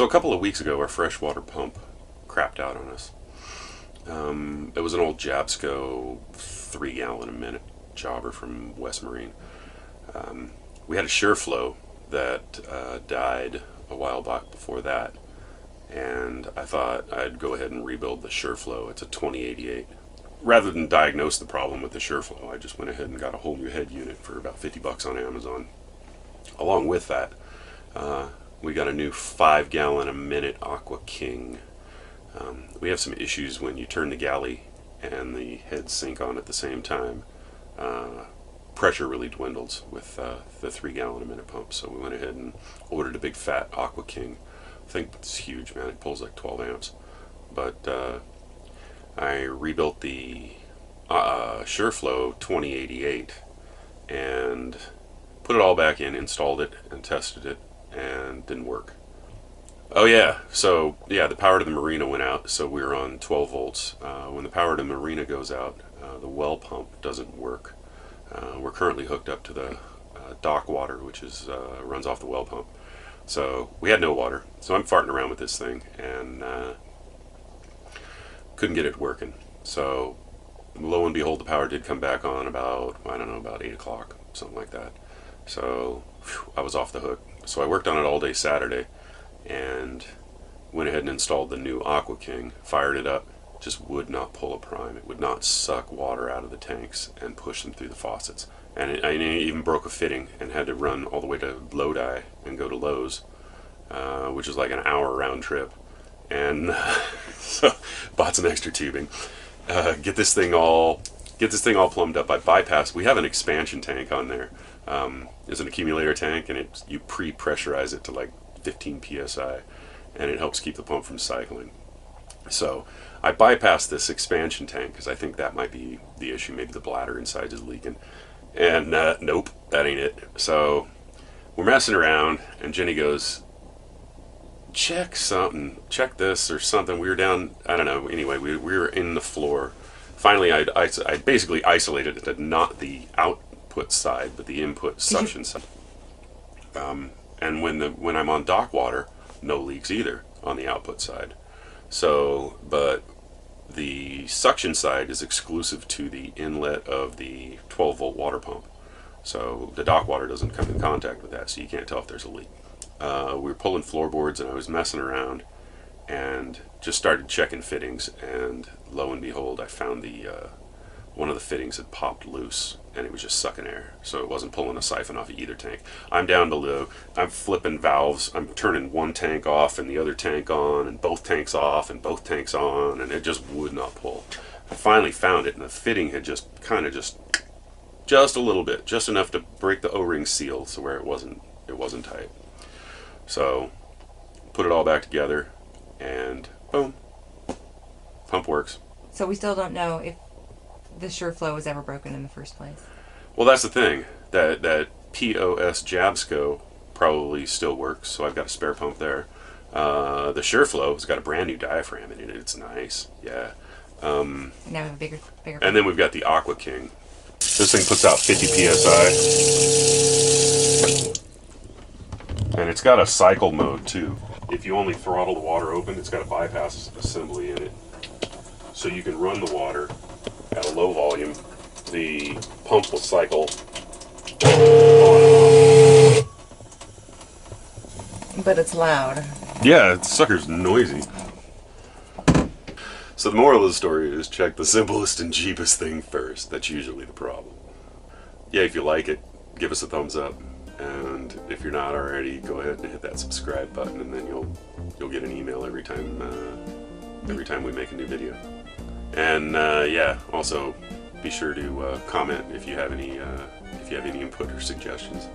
So a couple of weeks ago, our freshwater pump crapped out on us. It was an old Jabsco 3-gallon-a-minute jobber from West Marine. We had a SureFlow that died a while back before that, and I thought I'd go ahead and rebuild the SureFlow. It's a 2088. Rather than diagnose the problem with the SureFlow, I just went ahead and got a whole new head unit for about 50 bucks on Amazon. Along with that, we got a new 5-gallon-a-minute Aqua King. We have some issues when you turn the galley and the heads sink on at the same time. Pressure really dwindles with the 3-gallon-a-minute pump, so we went ahead and ordered a big fat Aqua King. I think it's huge, man. It pulls like 12 amps. But I rebuilt the SureFlow 2088 and put it all back in, installed it, and tested it, and didn't work. Oh yeah, so yeah, the power to the marina went out, so we were on 12 volts. When the power to the marina goes out, the well pump doesn't work. We're currently hooked up to the dock water, which is runs off the well pump. So we had no water, so I'm farting around with this thing, and couldn't get it working. So lo and behold, the power did come back on about, I don't know, about 8 o'clock, something like that. So I was off the hook. So I worked on it all day Saturday and went ahead and installed the new Aqua King, fired it up, just would not pull a prime. It would not suck water out of the tanks and push them through the faucets. And I even broke a fitting and had to run all the way to Lodi and go to Lowe's, which is like an hour round trip. And so bought some extra tubing, get this thing all plumbed up. I bypassed. We have an expansion tank on there. It's an accumulator tank, and you pre-pressurize it to like 15 psi, and it helps keep the pump from cycling. So I bypassed this expansion tank because I think that might be the issue. Maybe the bladder inside is leaking, and nope, that ain't it. So we're messing around, and Jenny goes, check something, check this or something. We were down, I don't know, anyway, we were in the floor. Finally, I basically isolated it to not the output side, but the input suction side. And when I'm on dock water, no leaks either on the output side. So, but the suction side is exclusive to the inlet of the 12-volt water pump. So the dock water doesn't come in contact with that, so you can't tell if there's a leak. We were pulling floorboards, and I was messing around and just started checking fittings, and lo and behold, I found one of the fittings had popped loose, and it was just sucking air, so it wasn't pulling a siphon off of either tank. I'm down below, I'm flipping valves, I'm turning one tank off and the other tank on, and both tanks off and both tanks on, and it just would not pull. I finally found it, and the fitting had just a little bit, just enough to break the O-ring seal, so where it wasn't tight. So put it all back together, and boom, pump works. So we still don't know if the SureFlow was ever broken in the first place. Well, that's the thing. That POS Jabsco probably still works, so I've got a spare pump there. The SureFlow has got a brand new diaphragm in it. It's nice, yeah. Now we have a bigger pump. And then we've got the Aqua King. This thing puts out 50 psi. And it's got a cycle mode too. If you only throttle the water open, it's got a bypass assembly in it. So you can run the water at a low volume. The pump will cycle on. But it's loud. Yeah, the sucker's noisy. So the moral of the story is check the simplest and cheapest thing first. That's usually the problem. Yeah, if you like it, give us a thumbs up. And if you're not already, go ahead and hit that subscribe button, and then you'll get an email every time we make a new video. And yeah, also be sure to comment if you have any input or suggestions.